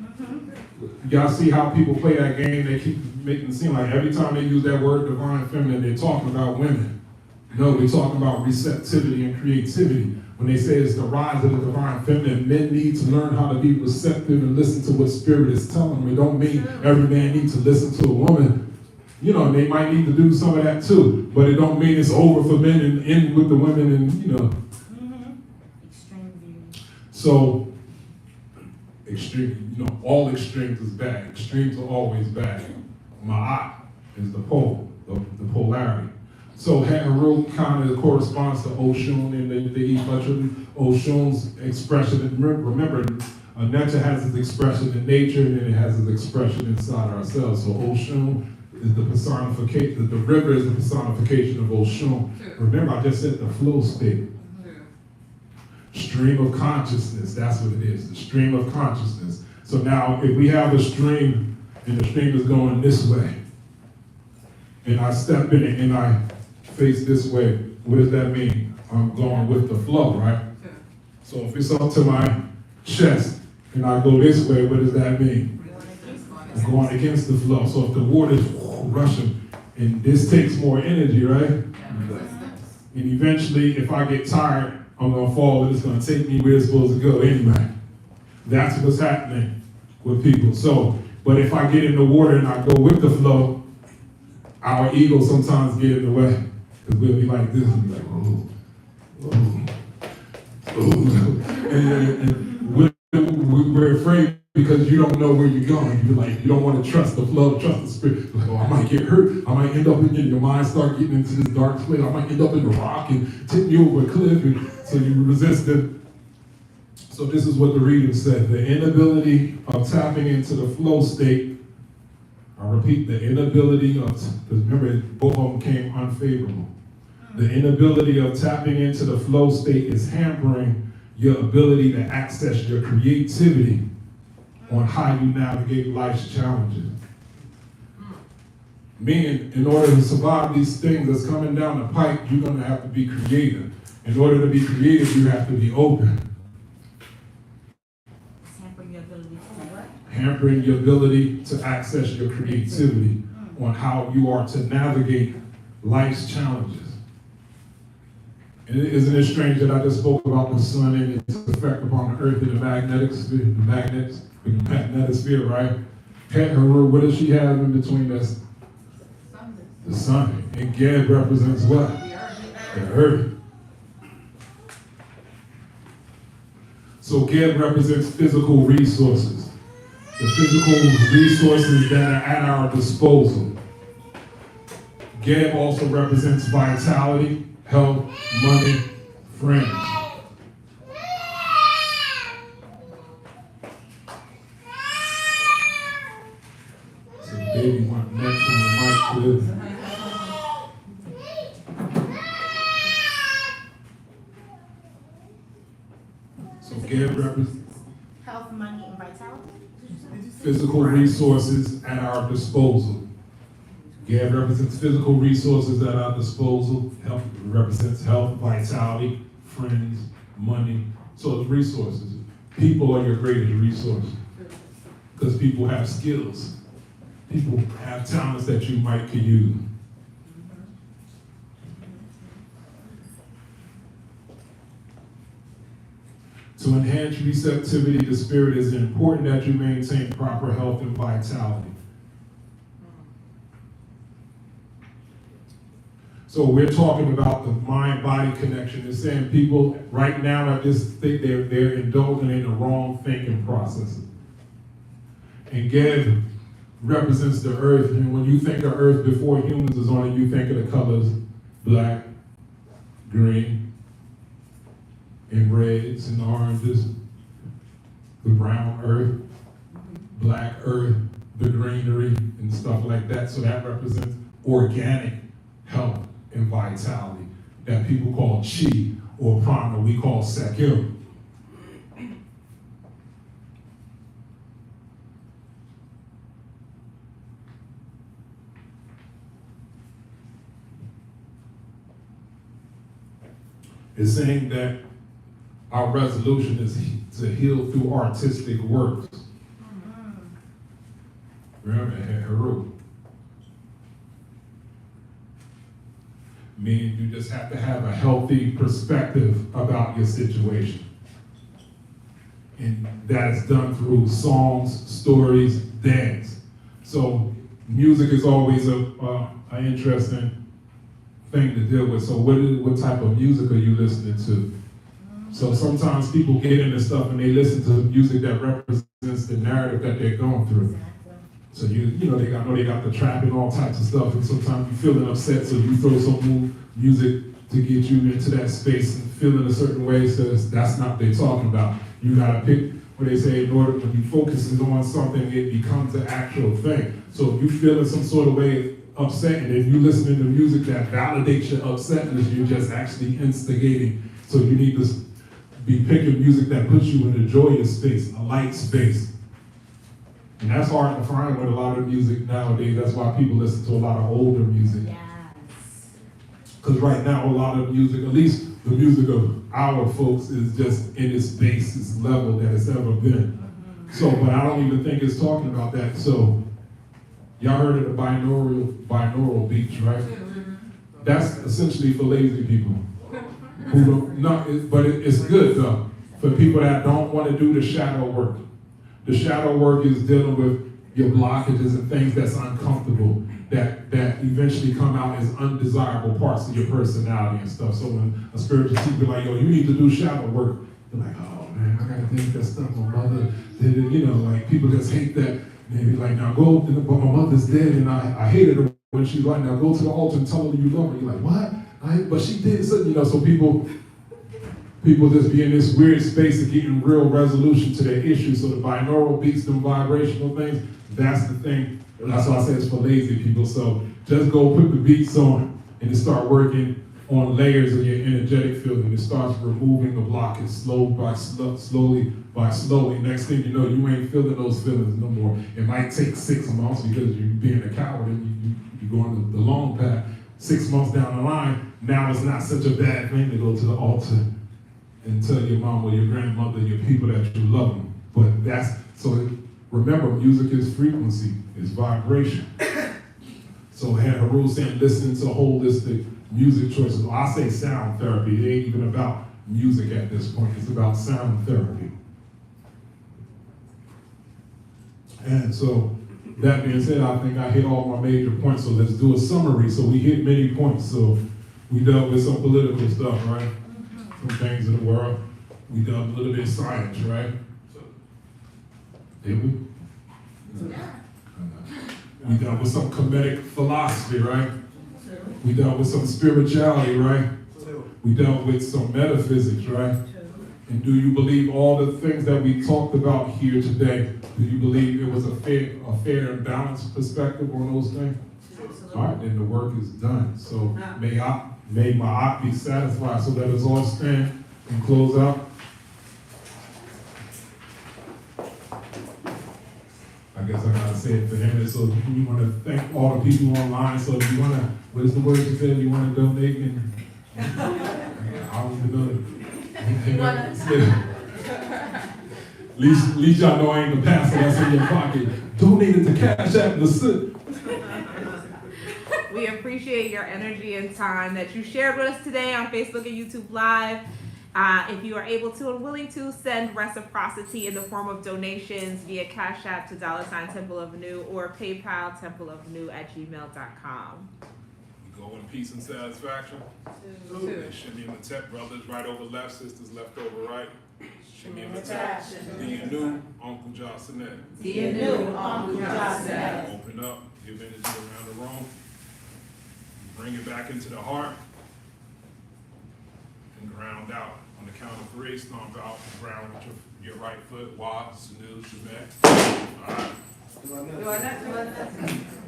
Y'all see how people play that game? They keep making it seem like every time they use that word divine feminine, they're talking about women. No, we're talking about receptivity and creativity. When they say it's the rise of the divine feminine, men need to learn how to be receptive and listen to what spirit is telling them. It don't mean every man needs to listen to a woman. They might need to do some of that too, but it don't mean it's over for men and end with the women and, Extreme view. So, extreme, all extremes is bad. Extremes are always bad. Ma'at is the pole, the polarity. So Heru kind of corresponds to Oshun and the Ifachun. Oshun's expression, and remember, nature has its expression in nature and then it has its expression inside ourselves. So Oshun is the personification, the river is the personification of Oshun. Remember, I just said the flow state. Stream of consciousness, that's what it is, the stream of consciousness. So now, if we have a stream, and the stream is going this way, and I step in it, and I face this way, what does that mean? I'm going with the flow, right? So if it's up to my chest, and I go this way, what does that mean? I'm going against the flow. So if the water's rushing, and this takes more energy, right? And eventually, if I get tired, I'm going to fall, and it's going to take me where it's supposed to go anyway. That's what's happening with people. So, but if I get in the water and I go with the flow, our ego sometimes get in the way. Because we'll be like this and be like, and we're afraid because you don't know where you're going. You're like, you don't want to trust the flow, trust the spirit. Like, I might get hurt. I might end up in your mind start getting into this dark place. I might end up in the rock and tip you over a cliff. And so you resist it. So this is what the reading said. The inability of tapping into the flow state. I repeat, the inability of, because remember, both of them came unfavorable. The inability of tapping into the flow state is hampering your ability to access your creativity on how you navigate life's challenges. Meaning, in order to survive these things that's coming down the pipe, you're going to have to be creative. In order to be creative, you have to be open. Hampering your ability to what? Hampering your ability to access your creativity on how you are to navigate life's challenges. And isn't it strange that I just spoke about the sun and its effect upon the earth and the magnetosphere, right? What does she have in between us? The sun. And Gad represents what? The earth. So Gad represents physical resources. The physical resources that are at our disposal. Gad also represents vitality, health, money, friends. So baby want next on the mic, please. So Gad represents Health, money, and vitality? physical resources at our disposal. Gad represents physical resources at our disposal. Health represents health, vitality, friends, money. So it's resources. People are your greatest resource. Because people have skills. People have talents that you might could use. To enhance receptivity to spirit, it is important that you maintain proper health and vitality. So So we're talking about the mind-body connection. It's saying people right now, I just think they're indulging in the wrong thinking processes. And Geb represents the earth. And when you think of earth before humans is on it, you think of the colors black, green, and reds and oranges. The brown earth, black earth, the greenery, and stuff like that. So that represents organic health and vitality that people call chi or prana, we call sekir. It's saying that our resolution is to heal through artistic works. Remember, Heru. Meaning you just have to have a healthy perspective about your situation. And that is done through songs, stories, dance. So music is always an interesting thing to deal with. So what type of music are you listening to? So sometimes people get into stuff and they listen to music that represents the narrative that they're going through. So they got the trap and all types of stuff, and sometimes you're feeling upset, so you throw some music to get you into that space and feeling a certain way, so that's not what they're talking about. You gotta pick what they say in order, when you focus on something, it becomes an actual thing. So if you're feeling some sort of way upset, and if you're listening to music that validates your upsetness, you're just actually instigating. So you need to be picking music that puts you in a joyous space, a light space. And that's hard to find with a lot of music nowadays. That's why people listen to a lot of older music. Yes. Because right now, a lot of music, at least the music of our folks, is just in its basest level that it's ever been. So, but I don't even think it's talking about that. So, y'all heard of the binaural beats, right? That's essentially for lazy people. Who don't, but it's good though, for people that don't want to do the shadow work. The shadow work is dealing with your blockages and things that's uncomfortable, that eventually come out as undesirable parts of your personality and stuff. So when a spiritual teacher be like, yo, you need to do shadow work, you're like, oh man, I gotta think that stuff my mother did it, like people just hate that. They be like, now go, but my mother's dead and I hated her when she's like, now go to the altar and tell her you love her. You're like, what? But she did something, so people just be in this weird space of getting real resolution to their issues. So the binaural beats, them vibrational things, that's the thing. That's why I say it's for lazy people. So just go put the beats on and just start working on layers of your energetic field, and it starts removing the blockage slowly by slowly. Next thing you know, you ain't feeling those feelings no more. It might take 6 months because you're being a coward and you're going the long path. 6 months down the line, now it's not such a bad thing to go to the altar and tell your mom or your grandmother, your people that you love them. But remember, music is frequency, it's vibration. So Haru saying listening to holistic music choices. Well, I say sound therapy. It ain't even about music at this point. It's about sound therapy. And so that being said, I think I hit all my major points. So let's do a summary. So we hit many points. So we dealt with some political stuff, right? Some things in the world. We dealt a little bit of science, right? Did we? Yeah. We dealt with some comedic philosophy, right? We dealt with some spirituality, right? We dealt with some metaphysics, right? And do you believe all the things that we talked about here today? Do you believe it was a fair and balanced perspective on those things? All right, then the work is done. So may my art be satisfied. So let us all stand and close out. I guess I gotta say it for him. So we want to thank all the people online. So if you want to, what is the word you said? You want to donate? And I don't even know. At least y'all know I ain't the pastor that's in your pocket. Donate it to Cash App and the Sit. We appreciate your energy and time that you shared with us today on Facebook and YouTube Live. If you are able to and willing to, send reciprocity in the form of donations via Cash App to $Temple of New or PayPal templeofnew@gmail.com. Go in peace and satisfaction. Two. Shimmy and Matep, brothers right over left, sisters left over right. Shimmy and Matep. Do you knew Uncle Johnson? Dear new Uncle Johnson. Open up, give energy around the room. Bring it back into the heart. And ground out. On the count of 3, stomp out, ground with your right foot. Wah, Sanu, Shemek. All right. Do I not?